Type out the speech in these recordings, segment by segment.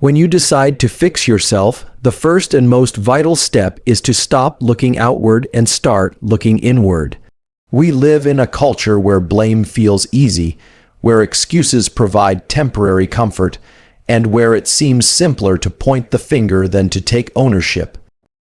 When you decide to fix yourself, the first and most vital step is to stop looking outward and start looking inward. We live in a culture where blame feels easy, where excuses provide temporary comfort, and where it seems simpler to point the finger than to take ownership.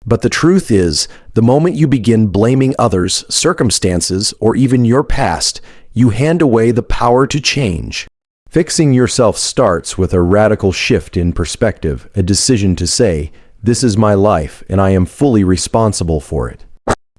But the truth is, the moment you begin blaming others, circumstances, or even your past, you hand away the power to change. Fixing yourself starts with a radical shift in perspective, a decision to say, "This is my life, and I am fully responsible for it."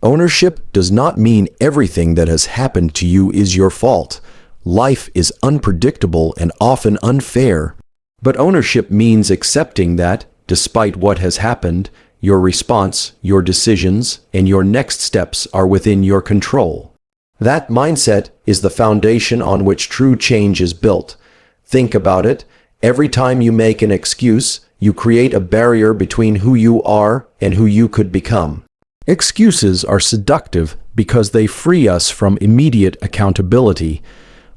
Ownership does not mean everything that has happened to you is your fault. Life is unpredictable and often unfair. But ownership means accepting that, despite what has happened, your response, your decisions, and your next steps are within your control. That mindset is the foundation on which true change is built. Think about it. Every time you make an excuse, you create a barrier between who you are and who you could become. Excuses are seductive because they free us from immediate accountability,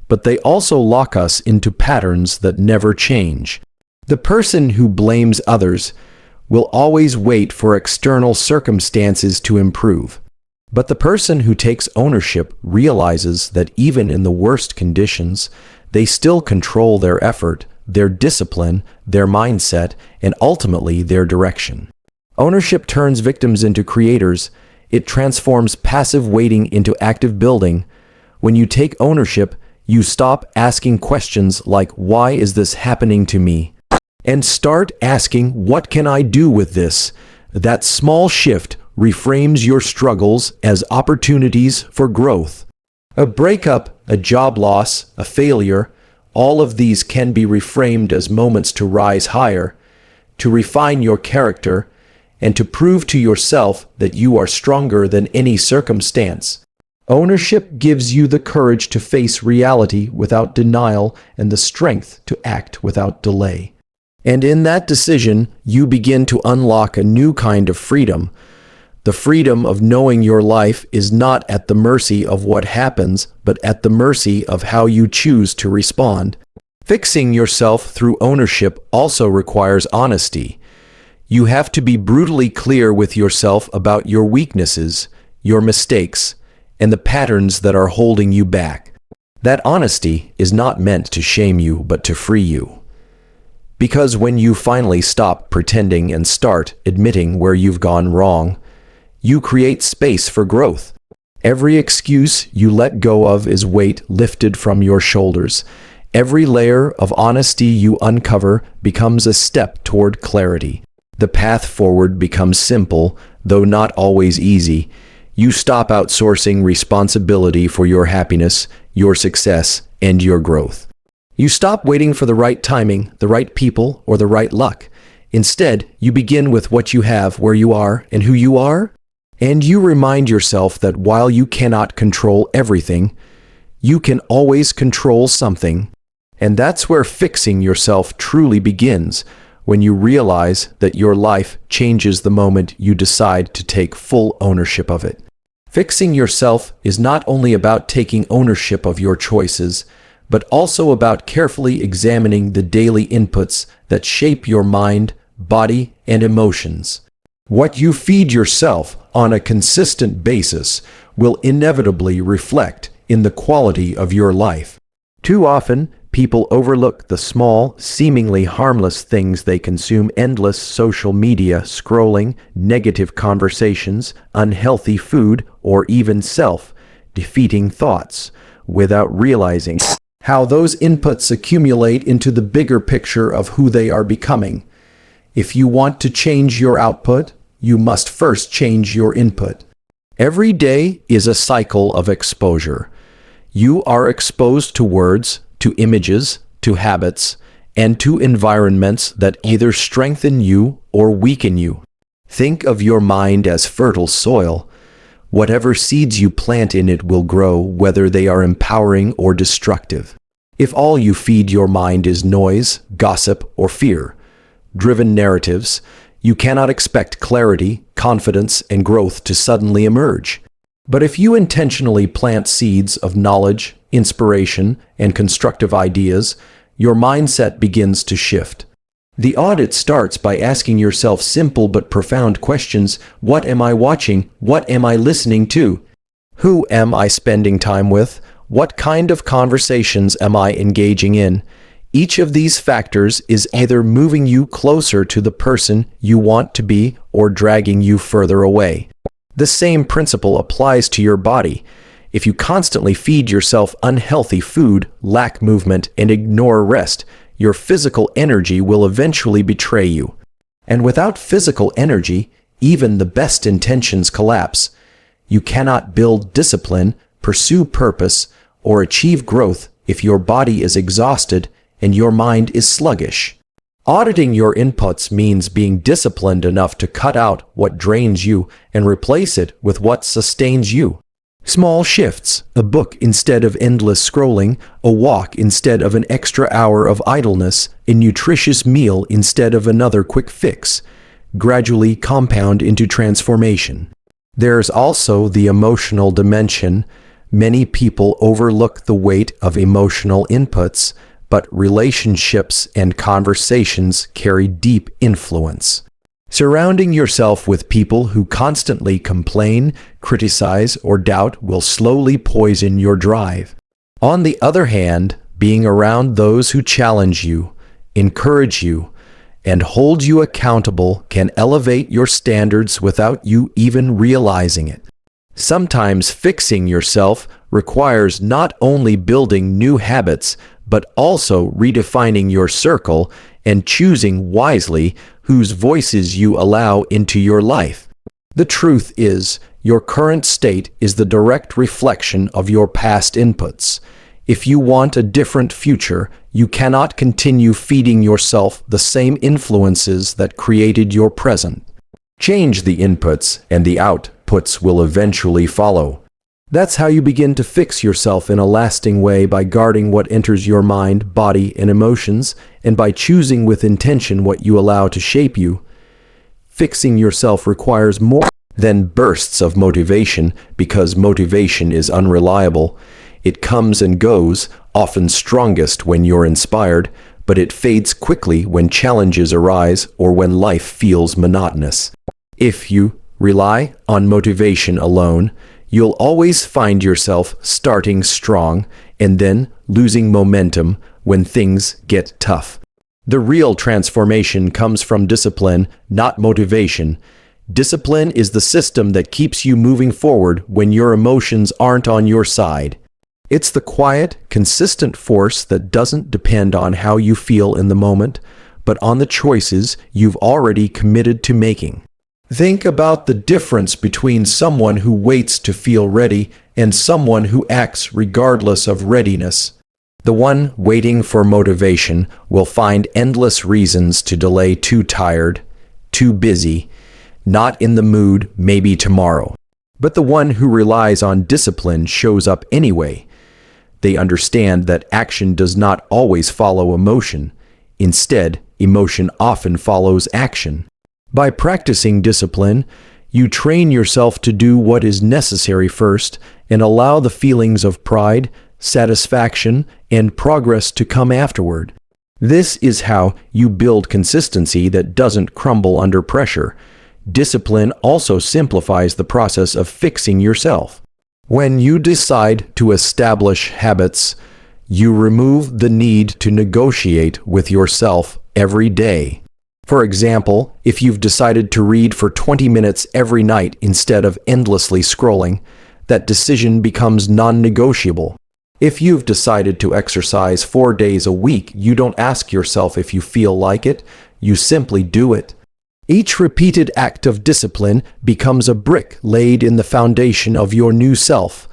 but they also lock us into patterns that never change. The person who blames others will always wait for external circumstances to improve. But the person who takes ownership realizes that even in the worst conditions, they still control their effort, their discipline, their mindset, and ultimately their direction. Ownership turns victims into creators. It transforms passive waiting into active building. When you take ownership, you stop asking questions like, "Why is this happening to me?" and start asking, "What can I do with this?" That small shift reframes your struggles as opportunities for growth. A breakup, a job loss, a failure, all of these can be reframed as moments to rise higher, to refine your character, and to prove to yourself that you are stronger than any circumstance. Ownership gives you the courage to face reality without denial and the strength to act without delay. And in that decision, you begin to unlock a new kind of freedom. The freedom of knowing your life is not at the mercy of what happens, but at the mercy of how you choose to respond. Fixing yourself through ownership also requires honesty. You have to be brutally clear with yourself about your weaknesses, your mistakes, and the patterns that are holding you back. That honesty is not meant to shame you, but to free you. Because when you finally stop pretending and start admitting where you've gone wrong, you create space for growth. Every excuse you let go of is weight lifted from your shoulders. Every layer of honesty you uncover becomes a step toward clarity. The path forward becomes simple, though not always easy. You stop outsourcing responsibility for your happiness, your success, and your growth. You stop waiting for the right timing, the right people, or the right luck. Instead, you begin with what you have, where you are, and who you are. And you remind yourself that while you cannot control everything, you can always control something. And that's where fixing yourself truly begins, when you realize that your life changes the moment you decide to take full ownership of it. Fixing yourself is not only about taking ownership of your choices, but also about carefully examining the daily inputs that shape your mind, body, and emotions. What you feed yourself on a consistent basis will inevitably reflect in the quality of your life. Too often, people overlook the small, seemingly harmless things they consume: endless social media scrolling, negative conversations, unhealthy food, or even self-defeating thoughts, without realizing how those inputs accumulate into the bigger picture of who they are becoming. If you want to change your output, you must first change your input. Every day is a cycle of exposure. You are exposed to words, to images, to habits, and to environments that either strengthen you or weaken you. Think of your mind as fertile soil. Whatever seeds you plant in it will grow, whether they are empowering or destructive. If all you feed your mind is noise, gossip, or fear-driven narratives, you cannot expect clarity, confidence, and growth to suddenly emerge. But if you intentionally plant seeds of knowledge, inspiration, and constructive ideas, your mindset begins to shift. The audit starts by asking yourself simple but profound questions. What am I watching? What am I listening to? Who am I spending time with? What kind of conversations am I engaging in? Each of these factors is either moving you closer to the person you want to be or dragging you further away. The same principle applies to your body. If you constantly feed yourself unhealthy food, lack movement, and ignore rest, your physical energy will eventually betray you. And without physical energy, even the best intentions collapse. You cannot build discipline, pursue purpose, or achieve growth if your body is exhausted and your mind is sluggish. Auditing your inputs means being disciplined enough to cut out what drains you and replace it with what sustains you. Small shifts, a book instead of endless scrolling, a walk instead of an extra hour of idleness, a nutritious meal instead of another quick fix, gradually compound into transformation. There's also the emotional dimension. Many people overlook the weight of emotional inputs, but relationships and conversations carry deep influence. Surrounding yourself with people who constantly complain, criticize, or doubt will slowly poison your drive. On the other hand, being around those who challenge you, encourage you, and hold you accountable can elevate your standards without you even realizing it. Sometimes fixing yourself requires not only building new habits, but also redefining your circle and choosing wisely whose voices you allow into your life. The truth is, your current state is the direct reflection of your past inputs. If you want a different future, you cannot continue feeding yourself the same influences that created your present. Change the inputs, and the outputs will eventually follow. That's how you begin to fix yourself in a lasting way, by guarding what enters your mind, body, and emotions, and by choosing with intention what you allow to shape you. Fixing yourself requires more than bursts of motivation, because motivation is unreliable. It comes and goes, often strongest when you're inspired, but it fades quickly when challenges arise or when life feels monotonous. If you rely on motivation alone, you'll always find yourself starting strong and then losing momentum when things get tough. The real transformation comes from discipline, not motivation. Discipline is the system that keeps you moving forward when your emotions aren't on your side. It's the quiet, consistent force that doesn't depend on how you feel in the moment, but on the choices you've already committed to making. Think about the difference between someone who waits to feel ready and someone who acts regardless of readiness. The one waiting for motivation will find endless reasons to delay: too tired, too busy, not in the mood, maybe tomorrow. But the one who relies on discipline shows up anyway. They understand that action does not always follow emotion. Instead, emotion often follows action. By practicing discipline, you train yourself to do what is necessary first and allow the feelings of pride, satisfaction, and progress to come afterward. This is how you build consistency that doesn't crumble under pressure. Discipline also simplifies the process of fixing yourself. When you decide to establish habits, you remove the need to negotiate with yourself every day. For example, if you've decided to read for 20 minutes every night instead of endlessly scrolling, that decision becomes non-negotiable. If you've decided to exercise 4 days a week, you don't ask yourself if you feel like it, you simply do it. Each repeated act of discipline becomes a brick laid in the foundation of your new self.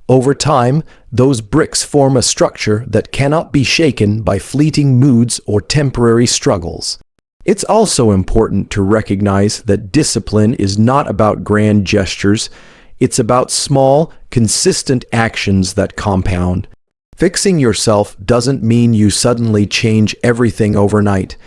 Over time, those bricks form a structure that cannot be shaken by fleeting moods or temporary struggles. It's also important to recognize that discipline is not about grand gestures. It's about small, consistent actions that compound. Fixing yourself doesn't mean you suddenly change everything overnight.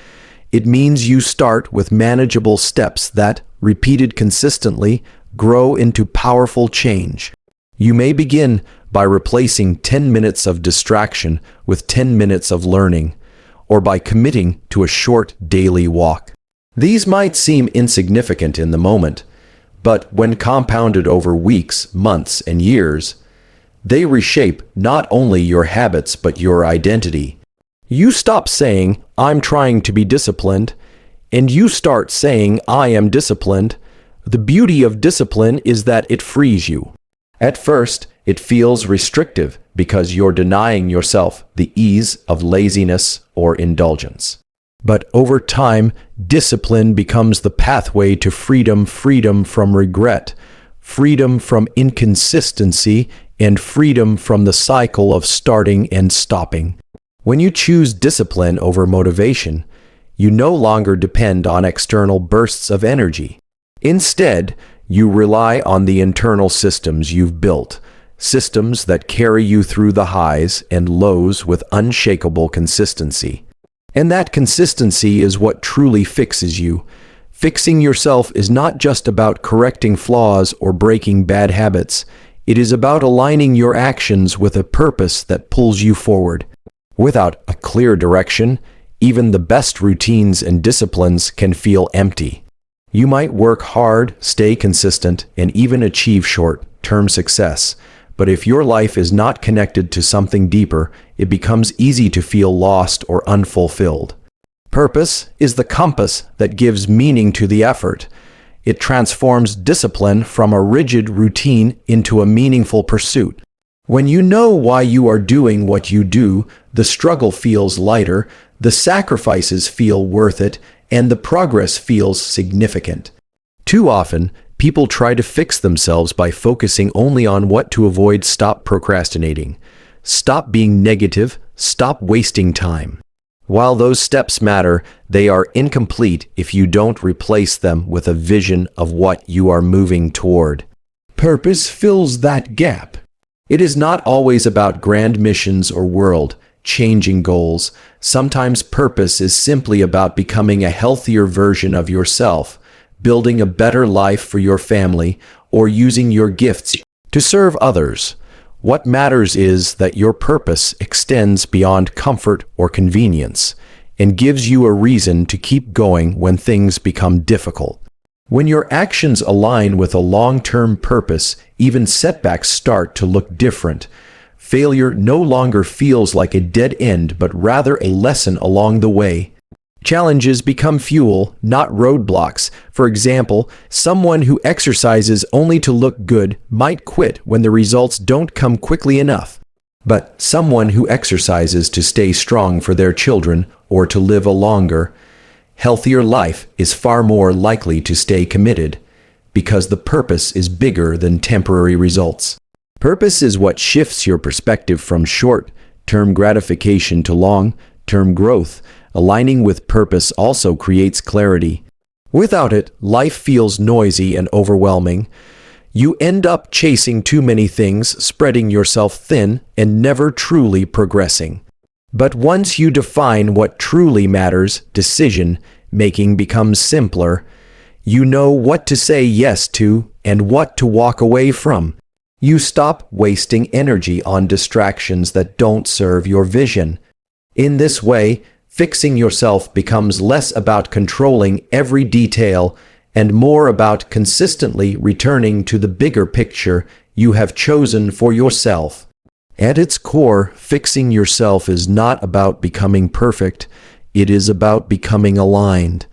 It means you start with manageable steps that, repeated consistently, grow into powerful change. You may begin by replacing 10 minutes of distraction with 10 minutes of learning, or by committing to a short daily walk. These might seem insignificant in the moment, but when compounded over weeks, months, and years, they reshape not only your habits but your identity. You stop saying, "I'm trying to be disciplined," and you start saying, "I am disciplined." The beauty of discipline is that it frees you. At first, it feels restrictive because you're denying yourself the ease of laziness or indulgence. But over time, discipline becomes the pathway to freedom, freedom from regret, freedom from inconsistency, and freedom from the cycle of starting and stopping. When you choose discipline over motivation, you no longer depend on external bursts of energy. Instead, you rely on the internal systems you've built, systems that carry you through the highs and lows with unshakable consistency. And that consistency is what truly fixes you. Fixing yourself is not just about correcting flaws or breaking bad habits. It is about aligning your actions with a purpose that pulls you forward. Without a clear direction, even the best routines and disciplines can feel empty. You might work hard, stay consistent, and even achieve short-term success. But if your life is not connected to something deeper, it becomes easy to feel lost or unfulfilled. Purpose is the compass that gives meaning to the effort. It transforms discipline from a rigid routine into a meaningful pursuit. When you know why you are doing what you do, the struggle feels lighter, the sacrifices feel worth it, and the progress feels significant. Too often, people try to fix themselves by focusing only on what to avoid. Stop procrastinating. Stop being negative. Stop wasting time. While those steps matter, they are incomplete if you don't replace them with a vision of what you are moving toward. Purpose fills that gap. It is not always about grand missions or world-changing goals. Sometimes purpose is simply about becoming a healthier version of yourself, building a better life for your family, or using your gifts to serve others. What matters is that your purpose extends beyond comfort or convenience and gives you a reason to keep going when things become difficult. When your actions align with a long-term purpose, even setbacks start to look different. Failure no longer feels like a dead end, but rather a lesson along the way. Challenges become fuel, not roadblocks. For example, someone who exercises only to look good might quit when the results don't come quickly enough. But someone who exercises to stay strong for their children or to live a longer, healthier life is far more likely to stay committed because the purpose is bigger than temporary results. Purpose is what shifts your perspective from short-term gratification to long-term growth. Aligning with purpose also creates clarity. Without it, life feels noisy and overwhelming. You end up chasing too many things, spreading yourself thin, and never truly progressing. But once you define what truly matters, decision-making becomes simpler. You know what to say yes to and what to walk away from. You stop wasting energy on distractions that don't serve your vision. In this way, fixing yourself becomes less about controlling every detail and more about consistently returning to the bigger picture you have chosen for yourself. At its core, fixing yourself is not about becoming perfect. It is about becoming aligned.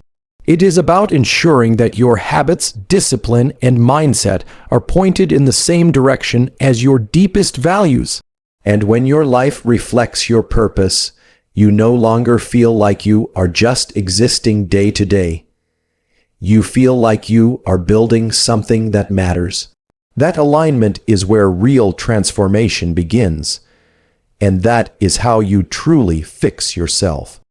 It is about ensuring that your habits, discipline, and mindset are pointed in the same direction as your deepest values. And when your life reflects your purpose, you no longer feel like you are just existing day to day. You feel like you are building something that matters. That alignment is where real transformation begins. And that is how you truly fix yourself.